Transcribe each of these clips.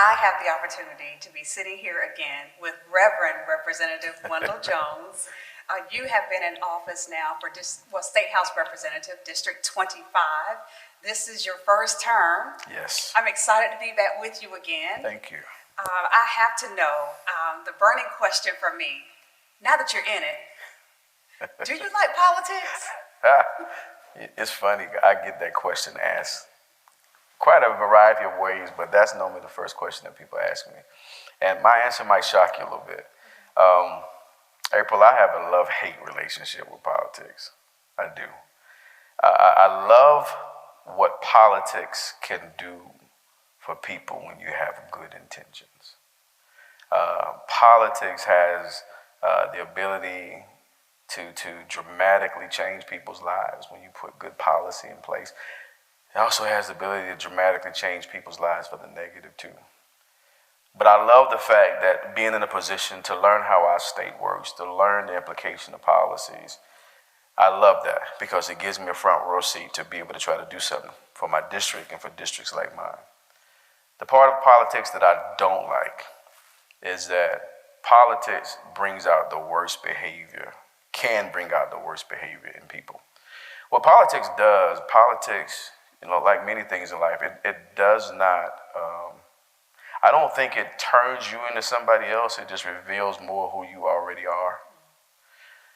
I have the opportunity to be sitting here again with Reverend Representative Wendell Jones. You have been in office now for State House Representative, District 25. This is your first term. Yes. I'm excited to be back with you again. Thank you. I have to know the burning question for me, now that you're in it, do you like politics? It's funny, I get that question asked quite a variety of ways, but that's normally the first question that people ask me. And my answer might shock you a little bit. April, I have a love-hate relationship with politics. I do. I love what politics can do for people when you have good intentions. Politics has the ability to dramatically change people's lives when you put good policy in place. It also has the ability to dramatically change people's lives for the negative too. But I love the fact that being in a position to learn how our state works, to learn the implication of policies, I love that because it gives me a front row seat to be able to try to do something for my district and for districts like mine. The part of politics that I don't like is that politics brings out the worst behavior, can bring out the worst behavior in people. What politics does, like many things in life, it does not, I don't think it turns you into somebody else. It just reveals more who you already are.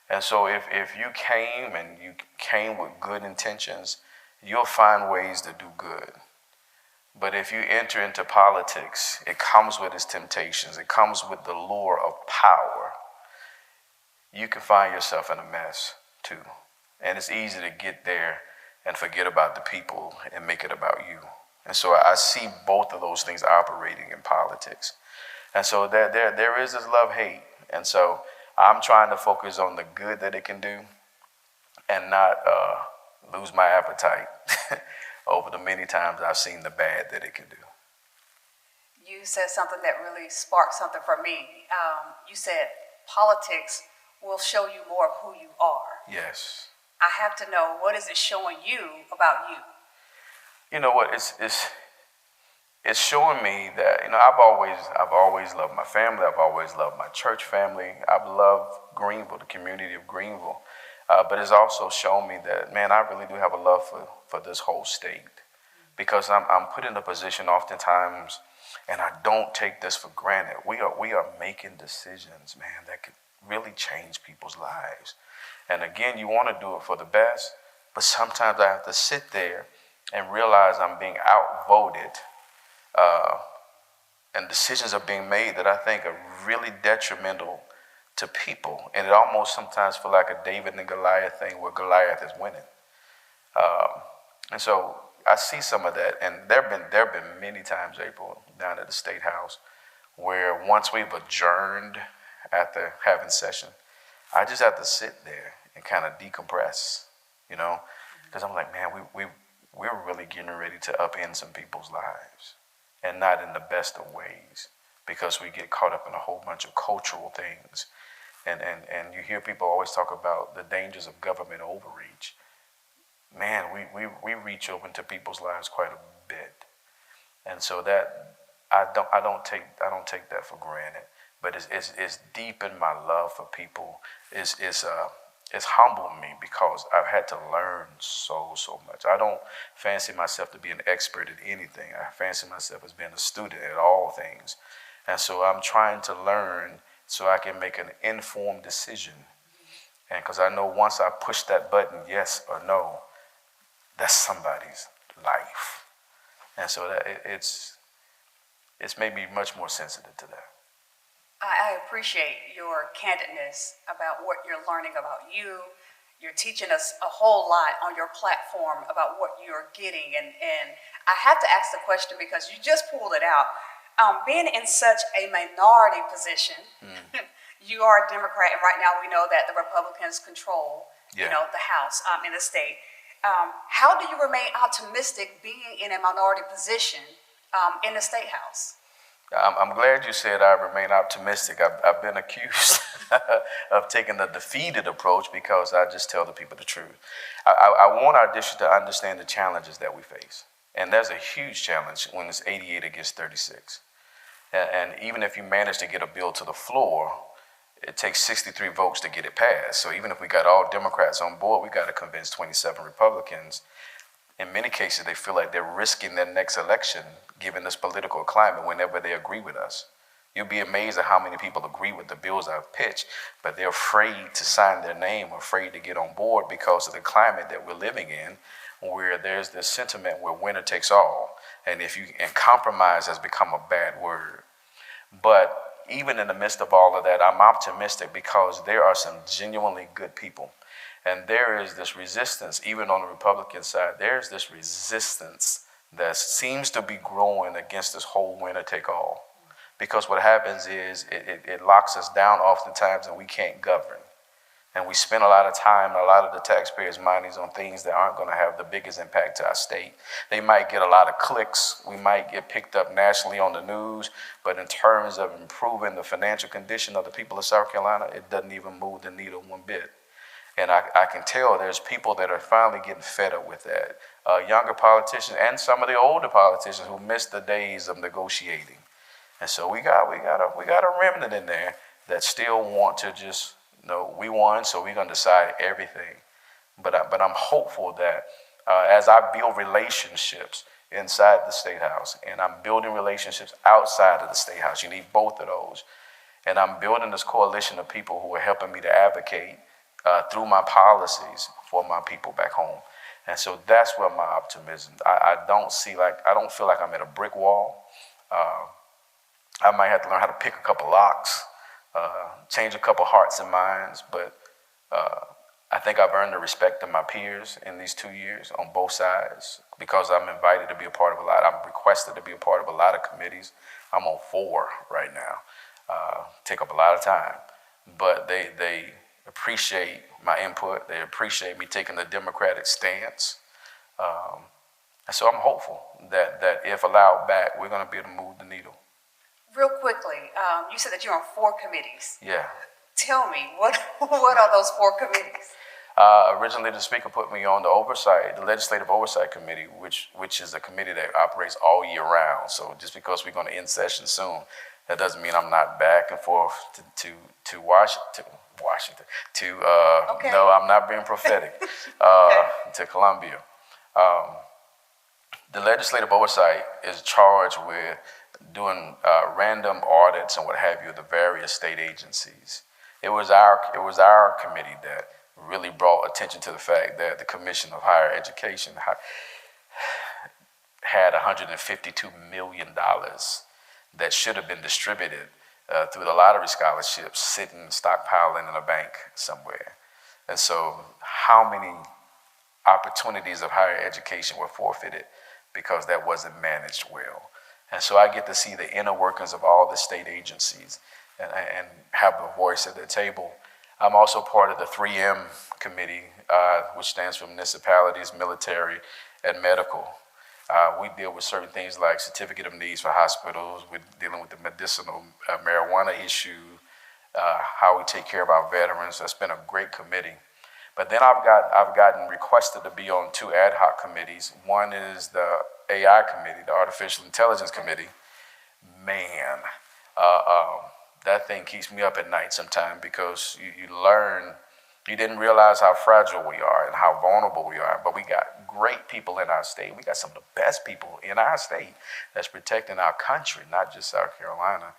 And so if you came with good intentions, you'll find ways to do good. But if you enter into politics, it comes with its temptations. It comes with the lure of power. You can find yourself in a mess too. And it's easy to get there and forget about the people and make it about you. And so I see both of those things operating in politics. And so there is this love-hate. And so I'm trying to focus on the good that it can do and not lose my appetite over the many times I've seen the bad that it can do. You said something that really sparked something for me. You said politics will show you more of who you are. Yes. I have to know, what is it showing you about you? You know what? It's showing me that I've always loved my family. I've always loved my church family. I've loved Greenville, the community of Greenville. But it's also shown me that, man, I really do have a love for this whole state, because I'm put in a position oftentimes, and I don't take this for granted. We are making decisions, man, that could really change people's lives. And again, you want to do it for the best, but sometimes I have to sit there and realize I'm being outvoted, and decisions are being made that I think are really detrimental to people. And it almost sometimes feels like a David and Goliath thing where Goliath is winning. And so I see some of that, and there have been many times, April, down at the State House, where once we've adjourned after having session, I just have to sit there and kind of decompress, because I'm like, man, we're really getting ready to upend some people's lives, and not in the best of ways, because we get caught up in a whole bunch of cultural things. And you hear people always talk about the dangers of government overreach. Man, we reach over into people's lives quite a bit. And so that I don't take that for granted. But it's deepened my love for people. It's humbled me because I've had to learn so much. I don't fancy myself to be an expert at anything. I fancy myself as being a student at all things. And so I'm trying to learn so I can make an informed decision. And because I know once I push that button, yes or no, that's somebody's life. And so that it's made me much more sensitive to that. I appreciate your candidness about what you're learning about you. You're teaching us a whole lot on your platform about what you're getting. And I have to ask the question because you just pulled it out. Being in such a minority position, you are a Democrat, and right now we know that the Republicans control, the House in the state. How do you remain optimistic being in a minority position in the State House? I'm glad you said I remain optimistic. I've been accused of taking the defeated approach because I just tell the people the truth. I want our district to understand the challenges that we face. And there's a huge challenge when it's 88 against 36. And even if you manage to get a bill to the floor, it takes 63 votes to get it passed. So even if we got all Democrats on board, we got to convince 27 Republicans. In many cases, they feel like they're risking their next election given this political climate whenever they agree with us. You'll be amazed at how many people agree with the bills I've pitched, but they're afraid to sign their name, afraid to get on board because of the climate that we're living in, where there's this sentiment where winner takes all. And compromise has become a bad word. But even in the midst of all of that, I'm optimistic because there are some genuinely good people. And there is this resistance, even on the Republican side, there's this resistance that seems to be growing against this whole winner take all. Because what happens is it locks us down oftentimes and we can't govern. And we spend a lot of time and a lot of the taxpayers' monies on things that aren't going to have the biggest impact to our state. They might get a lot of clicks. We might get picked up nationally on the news. But in terms of improving the financial condition of the people of South Carolina, it doesn't even move the needle one bit. And I can tell there's people that are finally getting fed up with that. Younger politicians and some of the older politicians who missed the days of negotiating. And so we got a remnant in there that still want to just, we won, so we're going to decide everything. But I'm hopeful that as I build relationships inside the State House and I'm building relationships outside of the State House, you need both of those. And I'm building this coalition of people who are helping me to advocate through my policies for my people back home. And so that's where my optimism. I don't feel like I'm at a brick wall. I might have to learn how to pick a couple locks, change a couple hearts and minds, but I think I've earned the respect of my peers in these 2 years on both sides because I'm invited to be a part of a lot. I'm requested to be a part of a lot of committees. I'm on 4 right now. Take up a lot of time, but they appreciate my input. They appreciate me taking the Democratic stance. And so I'm hopeful that if allowed back, we're going to be able to move the needle. Real quickly, you said that you're on 4 committees. Yeah. Tell me, what are those 4 committees? Originally, the Speaker put me on the Legislative Oversight Committee, which is a committee that operates all year round. So just because we're going to end session soon, that doesn't mean I'm not back and forth to Washington. Okay. No, I'm not being prophetic. To Columbia. The Legislative Oversight is charged with doing random audits and what have you of the various state agencies. It was our committee that really brought attention to the fact that the Commission of Higher Education had $152 million that should have been distributed through the lottery scholarships sitting stockpiling in a bank somewhere. And so how many opportunities of higher education were forfeited because that wasn't managed well? And so I get to see the inner workings of all the state agencies and have a voice at the table. I'm also part of the 3M committee, which stands for municipalities, military, and medical. We deal with certain things like certificate of needs for hospitals. We're dealing with the medicinal marijuana issue, how we take care of our veterans. That's been a great committee. But then I've gotten requested to be on 2 ad hoc committees. One is the AI committee, the Artificial Intelligence Committee. Man, that thing keeps me up at night sometimes because you didn't realize how fragile we are and how vulnerable we are. But we got great people in our state. We got some of the best people in our state that's protecting our country, not just South Carolina,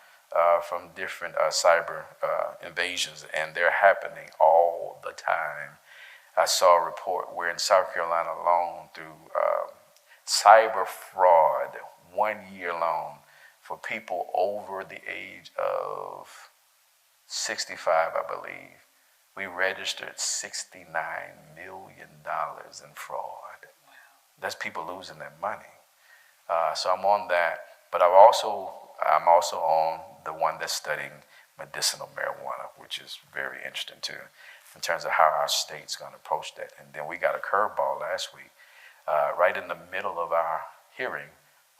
from different cyber invasions. And they're happening all the time. I saw a report where in South Carolina alone, through cyber fraud, 1 year alone, for people over the age of 65, I believe, we registered $69 million in fraud. Wow. That's people losing their money. So I'm on that, but I'm also on the one that's studying medicinal marijuana, which is very interesting too, in terms of how our state's going to approach that. And then we got a curveball last week. Right in the middle of our hearing,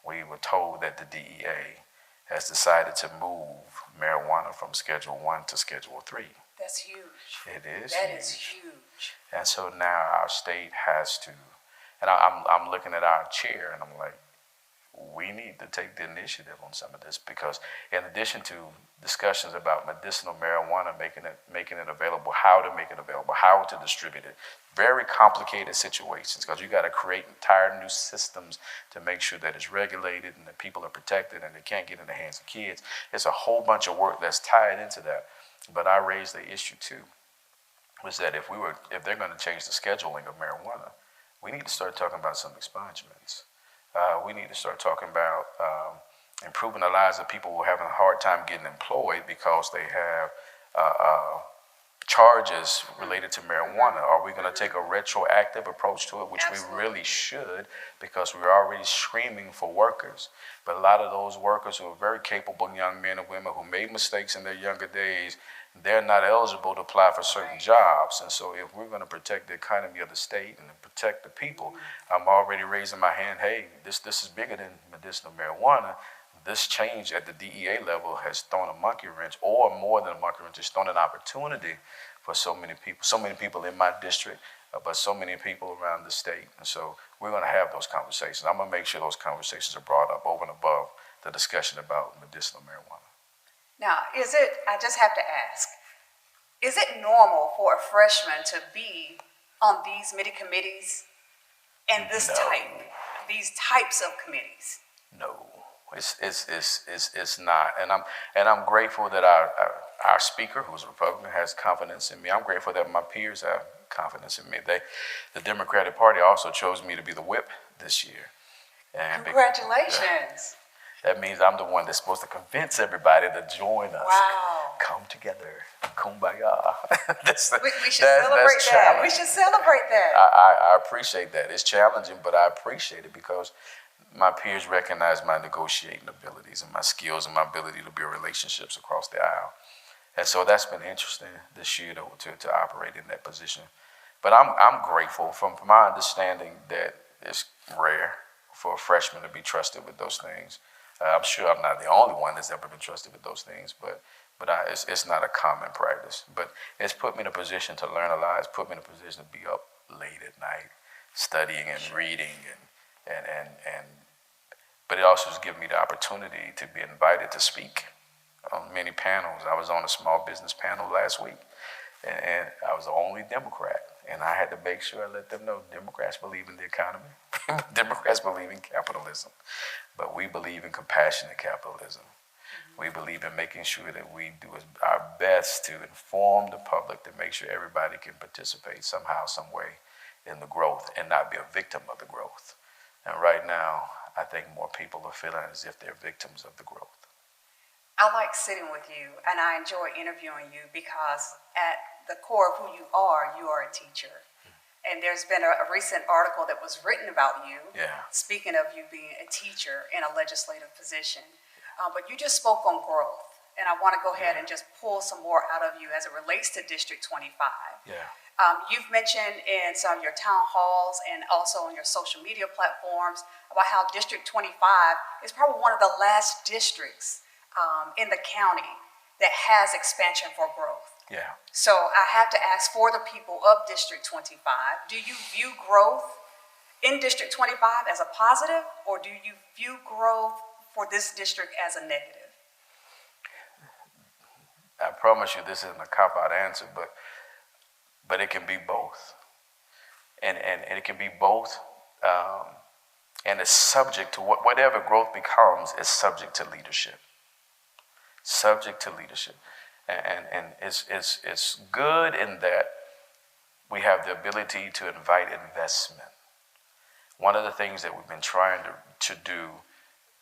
we were told that the DEA has decided to move marijuana from Schedule 1 to Schedule 3. That's huge. It is. That is huge. And so now our state has to, and I'm looking at our chair and I'm like, we need to take the initiative on some of this, because in addition to discussions about medicinal marijuana, making it available, how to make it available, how to distribute it, very complicated situations, because you got to create entire new systems to make sure that it's regulated and that people are protected and they can't get in the hands of kids. It's a whole bunch of work that's tied into that. But I raised the issue too, was that if they're going to change the scheduling of marijuana, we need to start talking about some expungements. We need to start talking about improving the lives of people who are having a hard time getting employed because they have charges related to marijuana. Are we going to take a retroactive approach to it, which Absolutely. we really should, because we're already screaming for workers. But a lot of those workers who are very capable young men and women who made mistakes in their younger days, they're not eligible to apply for certain jobs. And so if we're going to protect the economy of the state and protect the people, I'm already raising my hand, hey, this is bigger than medicinal marijuana. This change at the DEA level has thrown a monkey wrench, or more than a monkey wrench, it's thrown an opportunity for so many people in my district, but so many people around the state. And so we're going to have those conversations. I'm going to make sure those conversations are brought up over and above the discussion about medicinal marijuana. Now, I just have to ask, is it normal for a freshman to be on these many committees and these types of committees? No, it's not. And I'm grateful that our speaker, who's a Republican, has confidence in me. I'm grateful that my peers have confidence in me. The Democratic Party also chose me to be the whip this year. And Congratulations. That means I'm the one that's supposed to convince everybody to join us. Wow. Come together. Kumbaya. We should celebrate that. We should celebrate that. I appreciate that. It's challenging, but I appreciate it because my peers recognize my negotiating abilities and my skills and my ability to build relationships across the aisle. And so that's been interesting this year to operate in that position. But I'm grateful. From my understanding, that it's rare for a freshman to be trusted with those things. I'm sure I'm not the only one that's ever been trusted with those things, but it's not a common practice. But it's put me in a position to learn a lot. It's put me in a position to be up late at night studying and reading, but it also has given me the opportunity to be invited to speak on many panels. I was on a small business panel last week, and I was the only Democrat. And I had to make sure I let them know Democrats believe in the economy. Democrats believe in capitalism. But we believe in compassionate capitalism. We believe in making sure that we do our best to inform the public to make sure everybody can participate somehow, some way in the growth and not be a victim of the growth. And right now, I think more people are feeling as if they're victims of the growth. I like sitting with you, and I enjoy interviewing you because at the core of who you are a teacher. And there's been a recent article that was written about you, speaking of you being a teacher in a legislative position. But you just spoke on growth, and I want to go ahead and just pull some more out of you as it relates to District 25. You've mentioned in some of your town halls and also on your social media platforms about how District 25 is probably one of the last districts in the county that has expansion for growth. So I have to ask for the people of District 25, do you view growth in District 25 as a positive, or do you view growth for this district as a negative? I promise you this isn't a cop-out answer, but it can be both. And it can be both, and it's subject to whatever growth becomes is subject to leadership. Subject to leadership. And it's good in that we have the ability to invite investment. One of the things that we've been trying to do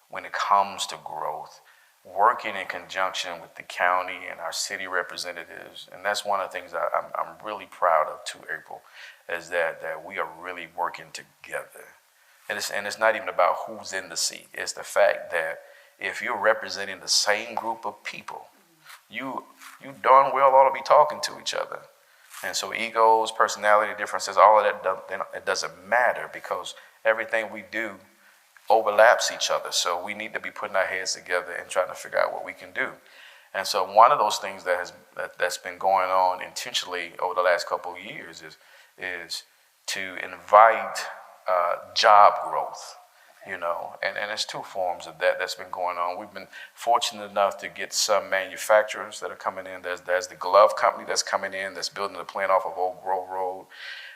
when it comes to growth, working in conjunction with the county and our city representatives, and that's one of the things I'm really proud of too, April, is that we are really working together. And it's not even about who's in the seat. It's the fact that if you're representing the same group of people, you darn well ought to be talking to each other. And so egos, personality differences, all of that, it doesn't matter because everything we do overlaps each other. So we need to be putting our heads together and trying to figure out what we can do. And so one of those things that's been going on intentionally over the last couple of years is to invite job growth. And there's two forms of that that's been going on. We've been fortunate enough to get some manufacturers that are coming in. There's the glove company that's coming in that's building the plant off of Old Grove Road.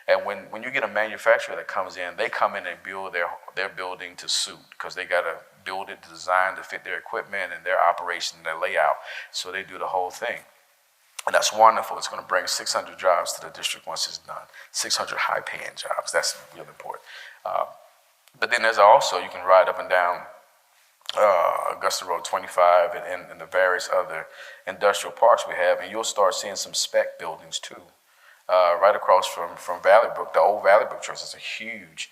And when you get a manufacturer that comes in, they come in and build their building to suit, because they got to build it, design to fit their equipment and their operation, their layout. So they do the whole thing. And that's wonderful. It's going to bring 600 jobs to the district once it's done. 600 high-paying jobs. That's really important. But then there's also, you can ride up and down Augusta Road 25 and the various other industrial parks we have, and you'll start seeing some spec buildings too. Right across from Valley Brook, the old Valley Brook Trust is a huge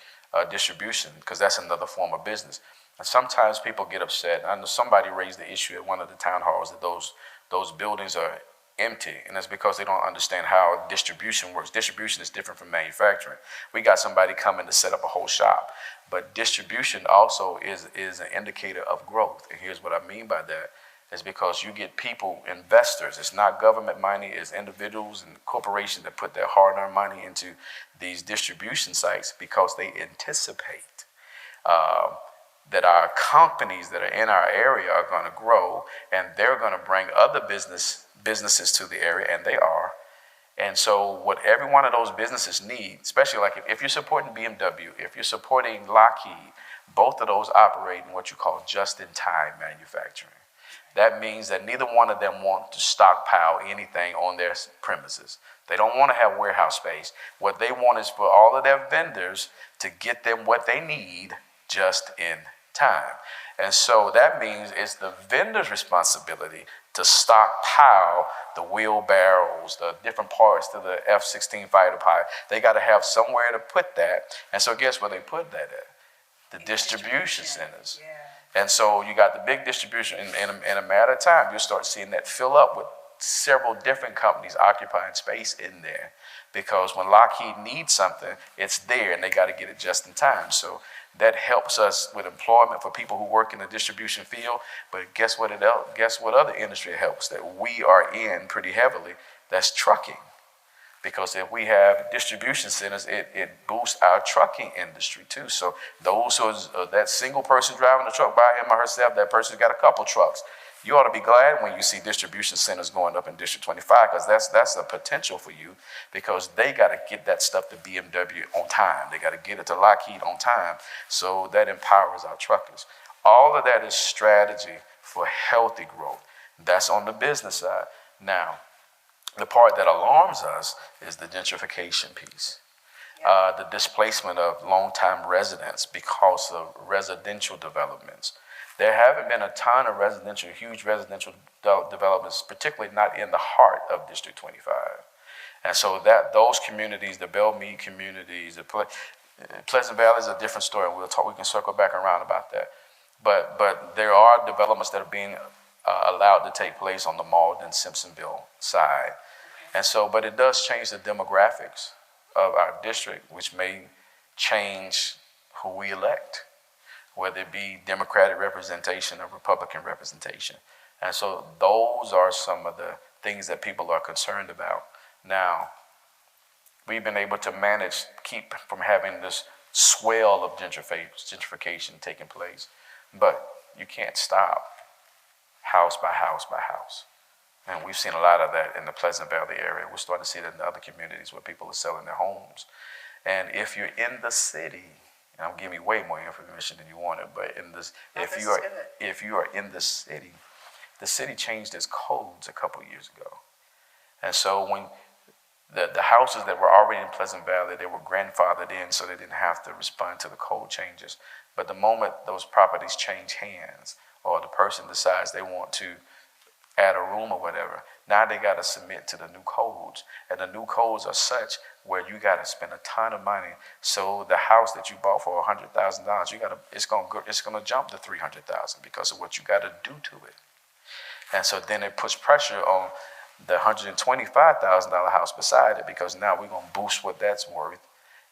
distribution, because that's another form of business. And sometimes people get upset. I know somebody raised the issue at one of the town halls that those buildings are empty, and that's because they don't understand how distribution works. Distribution is different from manufacturing. We got somebody coming to set up a whole shop, but distribution also is an indicator of growth. And here's what I mean by that. Is because you get people, investors. It's not government money, it's individuals and corporations that put their hard-earned money into these distribution sites, because they anticipate that our companies that are in our area are going to grow, and they're going to bring other businesses to the area, and they are. And so what every one of those businesses need, especially like if you're supporting BMW, if you're supporting Lockheed, both of those operate in what you call just-in-time manufacturing. That means that neither one of them want to stockpile anything on their premises. They don't want to have warehouse space. What they want is for all of their vendors to get them what they need just in time. And so that means it's the vendor's responsibility to stockpile the wheelbarrows, the different parts to the F-16 fighter pilot. They got to have somewhere to put that. And so guess where they put that at? The distribution centers. Yeah. And so you got the big distribution. In a matter of time, you'll start seeing that fill up with several different companies occupying space in there. Because when Lockheed needs something, it's there, and they got to get it just in time. So that helps us with employment for people who work in the distribution field. But guess what other industry it helps that we are in pretty heavily? That's trucking. Because if we have distribution centers, it boosts our trucking industry too. So those who that single person driving the truck by him or herself, that person's got a couple trucks. You ought to be glad when you see distribution centers going up in District 25, because that's a potential for you, because they got to get that stuff to BMW on time. They got to get it to Lockheed on time. So that empowers our truckers. All of that is strategy for healthy growth. That's on the business side. Now, the part that alarms us is the gentrification piece. The displacement of long-time residents because of residential developments. There haven't been a ton of huge residential developments, particularly not in the heart of District 25. And so those communities, the Belmead communities, Pleasant Valley is a different story. We can circle back around about that. But there are developments that are being allowed to take place on the Malden-Simpsonville side. And so, but it does change the demographics of our district, which may change who we elect, whether it be Democratic representation or Republican representation. And so those are some of the things that people are concerned about. Now, we've been able to keep from having this swell of gentrification taking place, but you can't stop house by house by house. And we've seen a lot of that in the Pleasant Valley area. We're starting to see that in other communities where people are selling their homes. And if you're in the city, and I'm giving you way more information than you wanted, but if you are in the city changed its codes a couple years ago. And so when the houses that were already in Pleasant Valley, they were grandfathered in, so they didn't have to respond to the code changes. But the moment those properties change hands, or the person decides they want to add a room or whatever, now they got to submit to the new codes. And the new codes are such where you got to spend a ton of money. So the house that you bought for $100,000, it's going to jump to $300,000 because of what you got to do to it. And so then it puts pressure on the $125,000 house beside it, because now we're going to boost what that's worth.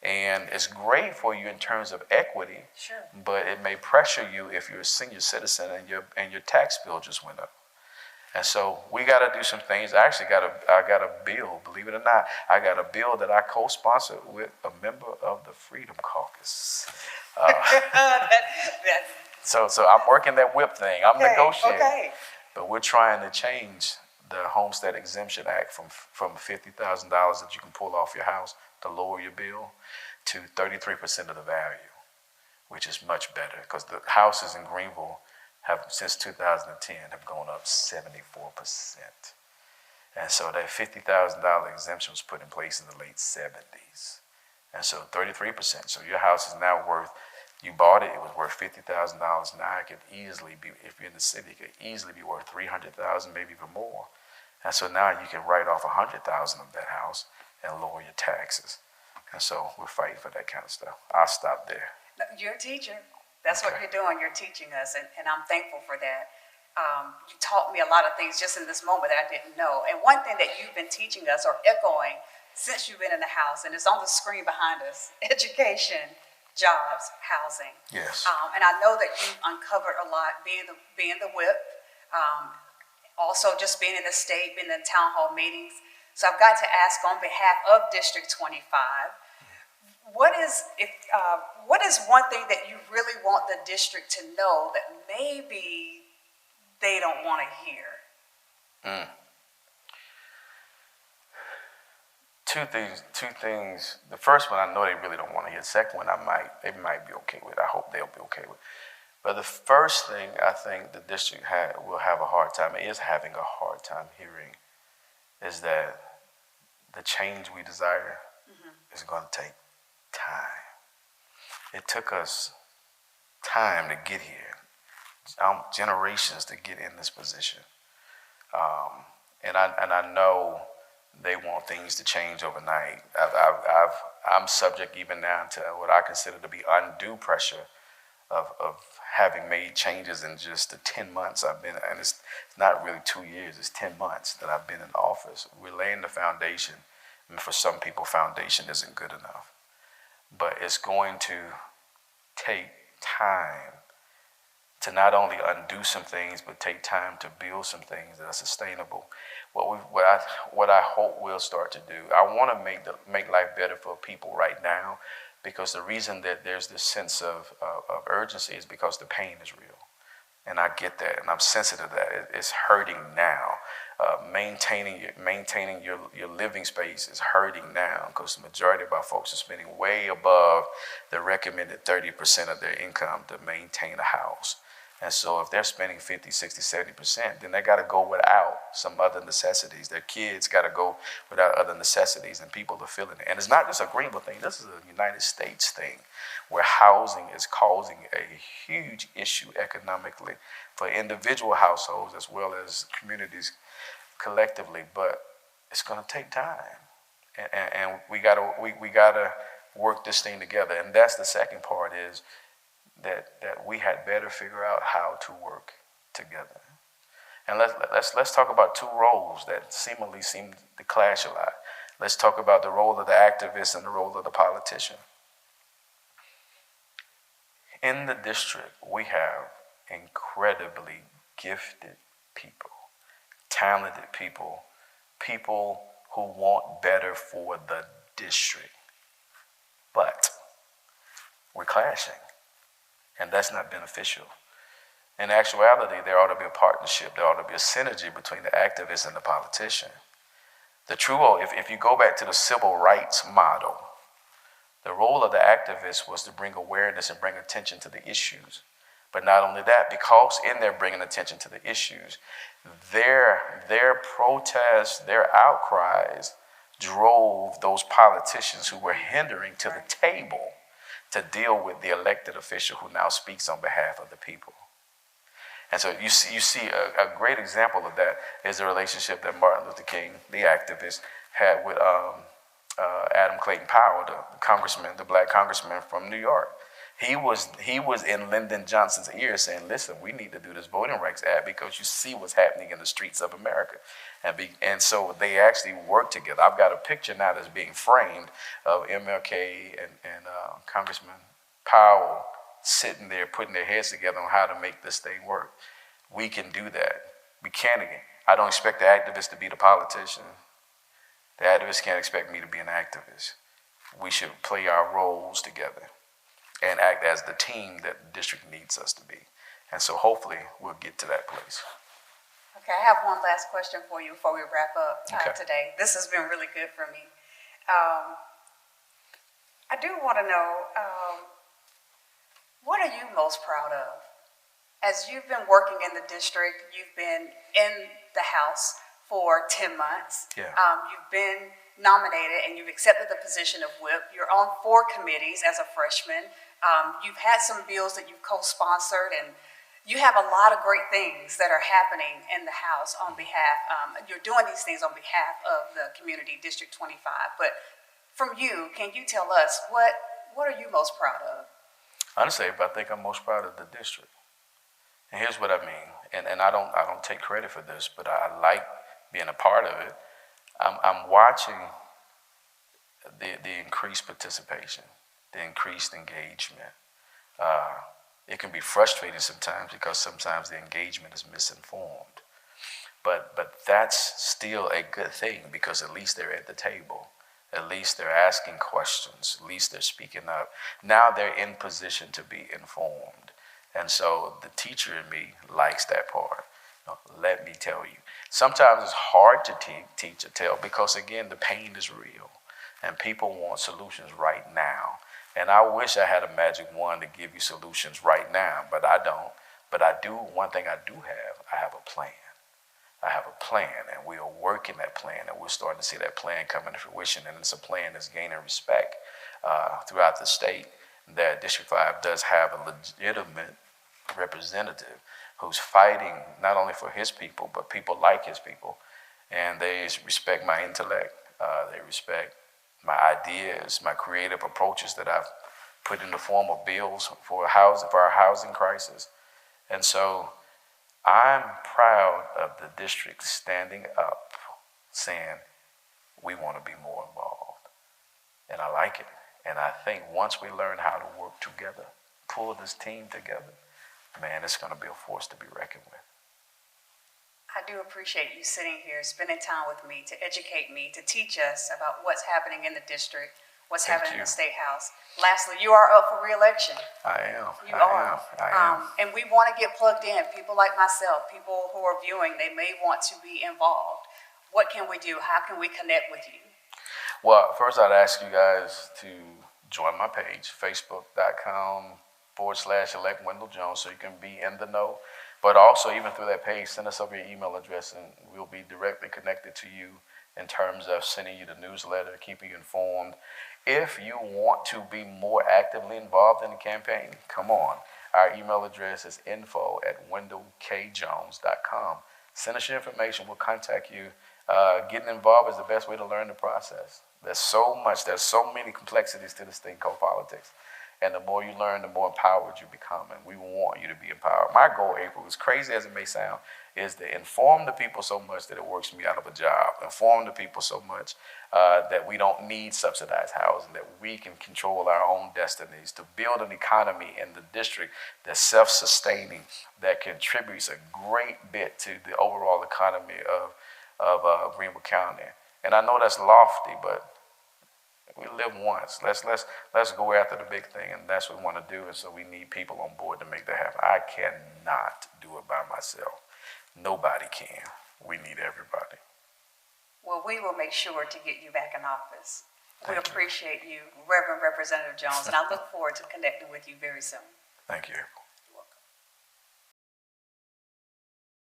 And it's great for you in terms of equity, sure, but it may pressure you if you're a senior citizen and your tax bill just went up. And so we got to do some things. I got a bill, believe it or not, I got a bill that I co-sponsored with a member of the Freedom Caucus. So I'm working that whip thing. I'm negotiating. Okay. But we're trying to change the Homestead Exemption Act from $50,000 that you can pull off your house to lower your bill to 33% of the value, which is much better because the houses in Greenville have, since 2010, have gone up 74%. And so that $50,000 exemption was put in place in the late 70s. And so 33%. So your house is now worth, you bought it, it was worth $50,000. Now it could easily be, if you're in the city, it could easily be worth $300,000, maybe even more. And so now you can write off $100,000 of that house and lower your taxes. And so we're fighting for that kind of stuff. I'll stop there. You're a teacher. That's what you're doing. You're teaching us, and I'm thankful for that. You taught me a lot of things just in this moment that I didn't know. And one thing that you've been teaching us or echoing since you've been in the house, and it's on the screen behind us, education, jobs, housing. Yes. And I know that you've uncovered a lot, being the whip, also just being in the state, being in town hall meetings. So I've got to ask on behalf of District 25, what is one thing that you really want the district to know that maybe they don't want to hear? Two things. The first one I know they really don't want to hear. The second one they might be okay with. I hope they'll be okay with. But the first thing I think the district will have a hard time, is having a hard time hearing, is that the change we desire is going to take time. It took us time to get here, generations to get in this position, and I know they want things to change overnight. I'm subject even now to what I consider to be undue pressure of having made changes in just the 10 months I've been, and it's not really 2 years, it's 10 months that I've been in office. We're laying the foundation, and for some people, foundation isn't good enough. But it's going to take time to not only undo some things, but take time to build some things that are sustainable. What I hope we'll start to do, I want to make life better for people right now, because the reason that there's this sense of urgency is because the pain is real. And I get that, and I'm sensitive to that. It's hurting now. Maintaining your living space is hurting now, because the majority of our folks are spending way above the recommended 30% of their income to maintain a house. And so if they're spending 50, 60, 70%, then they got to go without some other necessities. Their kids got to go without other necessities, and people are feeling it. And it's not just a Greenville thing. This is a United States thing, where housing is causing a huge issue economically for individual households as well as communities collectively. But it's going to take time, and we gotta work this thing together. And that's the second part, is that we had better figure out how to work together. And let's talk about two roles that seemingly seem to clash a lot. Let's talk about the role of the activist and the role of the politician. In the district, we have incredibly gifted people, talented people, people who want better for the district. But we're clashing, and that's not beneficial. In actuality, there ought to be a partnership. There ought to be a synergy between the activist and the politician. The true, if you go back to the civil rights model, the role of the activist was to bring awareness and bring attention to the issues. But not only that, because in their bringing attention to the issues, their protests, their outcries drove those politicians who were hindering to the table to deal with the elected official who now speaks on behalf of the people. And so you see a great example of that is the relationship that Martin Luther King, the activist, had with Adam Clayton Powell, the congressman, the black congressman from New York. He was in Lyndon Johnson's ear saying, listen, we need to do this Voting Rights Act because you see what's happening in the streets of America. And so they actually worked together. I've got a picture now that's being framed of MLK and Congressman Powell sitting there putting their heads together on how to make this thing work. We can do that. We can again. I don't expect the activist to be the politician. The activist can't expect me to be an activist. We should play our roles together and act as the team that the district needs us to be. And so hopefully we'll get to that place. Okay, I have one last question for you before we wrap up Okay. today. This has been really good for me. I do want to know, what are you most proud of? As you've been working in the district, you've been in the House for 10 months. Yeah. You've been nominated and you've accepted the position of whip. You're on 4 committees as a freshman. You've had some bills that you've co-sponsored, and you have a lot of great things that are happening in the House on behalf, you're doing these things on behalf of the community, District 25. But from you, can you tell us what are you most proud of? Honestly, I think I'm most proud of the district. And here's what I mean, and I don't take credit for this, but I like being a part of it. I'm watching the increased participation, the increased engagement. It can be frustrating sometimes because sometimes the engagement is misinformed. But that's still a good thing because at least they're at the table. At least they're asking questions. At least they're speaking up. Now they're in position to be informed. And so the teacher in me likes that part. Let me tell you. Sometimes it's hard to teach or tell because, again, the pain is real. And people want solutions right now. And I wish I had a magic wand to give you solutions right now, but I don't. But one thing I do have, I have a plan. I have a plan, and we are working that plan, and we're starting to see that plan come into fruition. And it's a plan that's gaining respect throughout the state, that District 5 does have a legitimate representative who's fighting not only for his people, but people like his people. And they respect my intellect. They respect my ideas, my creative approaches that I've put in the form of bills for our housing crisis. And so I'm proud of the district standing up, saying we want to be more involved. And I like it. And I think once we learn how to work together, pull this team together, man, it's going to be a force to be reckoned with. I do appreciate you sitting here, spending time with me to educate me, to teach us about what's happening in the district, what's happening in the State House. Lastly, you are up for re-election. I am. You are. And we want to get plugged in. People like myself, people who are viewing, they may want to be involved. What can we do? How can we connect with you? Well, first I'd ask you guys to join my page, facebook.com/elect Wendell Jones, so you can be in the know. But also, even through that page, send us over your email address, and we'll be directly connected to you in terms of sending you the newsletter, keeping you informed. If you want to be more actively involved in the campaign, come on. Our email address is info@wendellkjones.com. Send us your information. We'll contact you. Getting involved is the best way to learn the process. There's so many complexities to this thing called politics. And the more you learn, the more empowered you become. And we want you to be empowered. My goal, April, as crazy as it may sound, is to inform the people so much that it works me out of a job. Inform the people so much that we don't need subsidized housing, that we can control our own destinies, to build an economy in the district that's self-sustaining, that contributes a great bit to the overall economy of Greenville County. And I know that's lofty, but we live once. Let's go after the big thing, and that's what we want to do. And so we need people on board to make that happen. I cannot do it by myself. Nobody can. We need everybody. Well, we will make sure to get you back in office. We Thank you. appreciate you, Reverend Representative Jones, and I look forward to connecting with you very soon. Thank you, April.